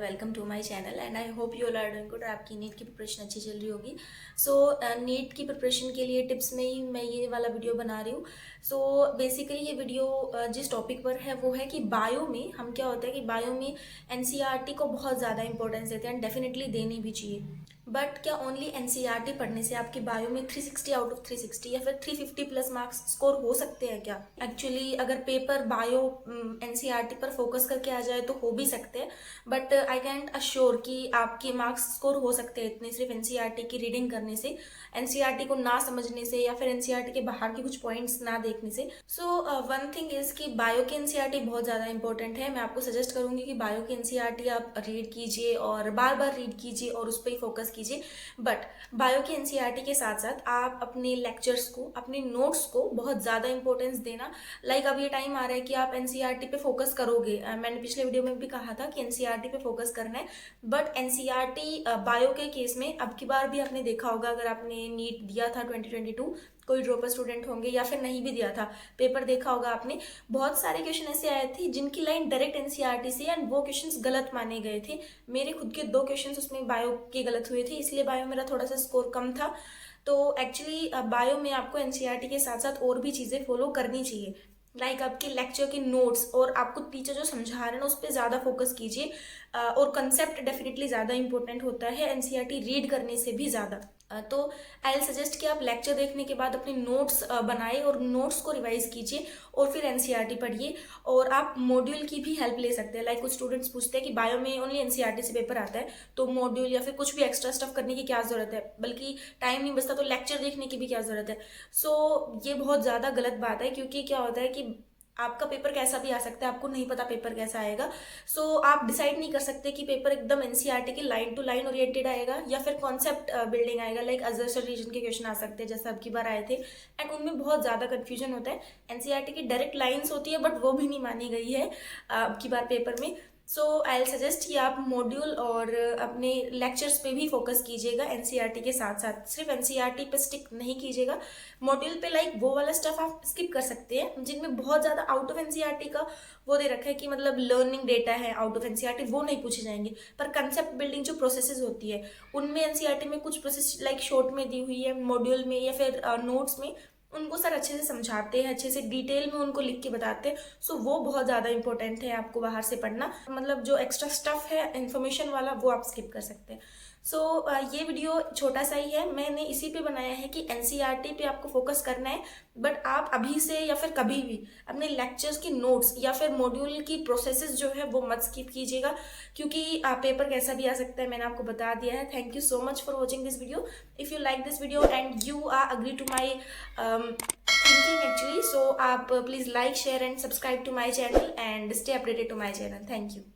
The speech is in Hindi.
Welcome to my channel and I hope you all are doing good. आपकी नीट की प्रिपरेशन अच्छी चल रही होगी। सो नीट की प्रिपरेशन के लिए टिप्स में ही मैं ये वाला वीडियो बना रही हूँ। सो बेसिकली ये वीडियो जिस टॉपिक पर है वो है कि बायो में हम क्या होता है कि बायो में एनसीईआरटी को बहुत ज़्यादा इंपॉर्टेंस देते हैं एंड डेफिनेटली देनी भी चाहिए। बट क्या ओनली एनसीईआरटी पढ़ने से आपकी बायो में 360 आउट ऑफ 360 या फिर 350 प्लस मार्क्स स्कोर हो सकते हैं क्या? एक्चुअली अगर पेपर बायो एनसीईआरटी पर फोकस करके आ जाए तो हो भी सकते हैं, बट आई कैंट अश्योर कि आपके मार्क्स स्कोर हो सकते हैं इतने सिर्फ एनसीईआरटी की रीडिंग करने से, एनसीईआरटी को ना समझने से या फिर एनसीईआरटी के बाहर के कुछ पॉइंट्स ना देखने से। सो वन थिंग इज कि बायो की एनसीईआरटी बहुत ज़्यादा इंपॉर्टेंट है। मैं आपको सजेस्ट करूंगी कि बायो की एनसीईआरटी आप रीड कीजिए और बार बार रीड कीजिए और उस पर ही फोकस कीजिए। बट बायो की एनसीईआरटी के साथ साथ आप अपने लेक्चर्स को, अपने नोट्स को बहुत ज़्यादा इंपॉर्टेंस देना। लाइक अब ये टाइम आ रहा है कि आप एनसीईआरटी पे फोकस करोगे। मैंने पिछले वीडियो में भी कहा था कि एनसीईआरटी पे फोकस करना है, बट एनसीईआरटी बायो के केस में अब की बार भी आपने देखा होगा, अगर आपने नीट दिया था 2022, कोई ड्रॉपर स्टूडेंट होंगे या फिर नहीं भी दिया था, पेपर देखा होगा आपने, बहुत सारे क्वेश्चन ऐसे आए थे जिनकी लाइन डायरेक्ट एनसीईआरटी से एंड वो क्वेश्चंस गलत माने गए थे। मेरे खुद के 2 क्वेश्चंस उसमें बायो के गलत हुए थे, इसलिए बायो मेरा थोड़ा सा स्कोर कम था। तो एक्चुअली बायो में आपको एनसीईआरटी के साथ साथ और भी चीज़ें फॉलो करनी चाहिए। लाइक आपके लेक्चर के नोट्स और आपको टीचर जो समझा रहे हैं उस पर ज़्यादा फोकस कीजिए। और कंसेप्ट डेफिनेटली ज़्यादा इंपॉर्टेंट होता है एनसीईआरटी रीड करने से भी ज़्यादा। तो आई विल सजेस्ट कि आप लेक्चर देखने के बाद अपने नोट्स बनाए और नोट्स को रिवाइज कीजिए और फिर एनसीईआरटी पढ़िए। और आप मॉड्यूल की भी हेल्प ले सकते हैं। लाइक कुछ स्टूडेंट्स पूछते हैं कि बायो में ओनली एनसीईआरटी से पेपर आता है, तो मॉड्यूल या फिर कुछ भी एक्स्ट्रा स्टफ करने की क्या ज़रूरत है, बल्कि टाइम नहीं बचता तो लेक्चर देखने की भी क्या ज़रूरत है। सो ये बहुत ज़्यादा गलत बात है, क्योंकि क्या होता है कि आपका पेपर कैसा भी आ सकता है, आपको नहीं पता पेपर कैसा आएगा। सो आप डिसाइड नहीं कर सकते कि पेपर एकदम एनसीईआरटी की लाइन टू लाइन ओरिएंटेड आएगा या फिर कॉन्सेप्ट बिल्डिंग आएगा। लाइक अजर्सल रीजन के क्वेश्चन आ सकते हैं जैसे अब की बार आए थे, एंड उनमें बहुत ज़्यादा कन्फ्यूजन होता है। एनसीईआरटी की डायरेक्ट लाइन्स होती है बट वो भी नहीं मानी गई है अब की बार पेपर में। सो आई विल सजेस्ट कि आप मॉड्यूल और अपने लेक्चर्स पे भी फोकस कीजिएगा एनसीईआरटी के साथ साथ। सिर्फ एनसीईआरटी पे स्टिक नहीं कीजिएगा। मॉड्यूल पे लाइक वो वाला स्टफ आप स्किप कर सकते हैं जिनमें बहुत ज़्यादा आउट ऑफ एनसीईआरटी का वो दे रखा है कि मतलब लर्निंग डेटा है आउट ऑफ एनसीईआरटी, वो नहीं पूछे जाएंगे। पर कंसेप्ट बिल्डिंग जो प्रोसेसेस होती है उनमें एनसीईआरटी में कुछ प्रोसेस लाइक शॉर्ट में दी हुई है, मॉड्यूल में या फिर नोट्स में उनको सर अच्छे से समझाते हैं, अच्छे से डिटेल में उनको लिख के बताते हैं। सो वो बहुत ज़्यादा इंपॉर्टेंट है आपको बाहर से पढ़ना। मतलब जो एक्स्ट्रा स्टफ है इन्फॉर्मेशन वाला वो आप स्किप कर सकते हैं। सो ये वीडियो छोटा सा ही है, मैंने इसी पे बनाया है कि एनसीईआरटी पे आपको फोकस करना है। बट आप अभी से या फिर कभी भी अपने लेक्चर्स की नोट्स या फिर मॉड्यूल की प्रोसेसेस जो है वो मत स्किप कीजिएगा, क्योंकि पेपर कैसा भी आ सकता है, मैंने आपको बता दिया है। Thank you so much for watching this video. If you like this video and you are agree to my thinking actually, so आप please like, share and subscribe to my channel and stay updated to my channel. Thank you.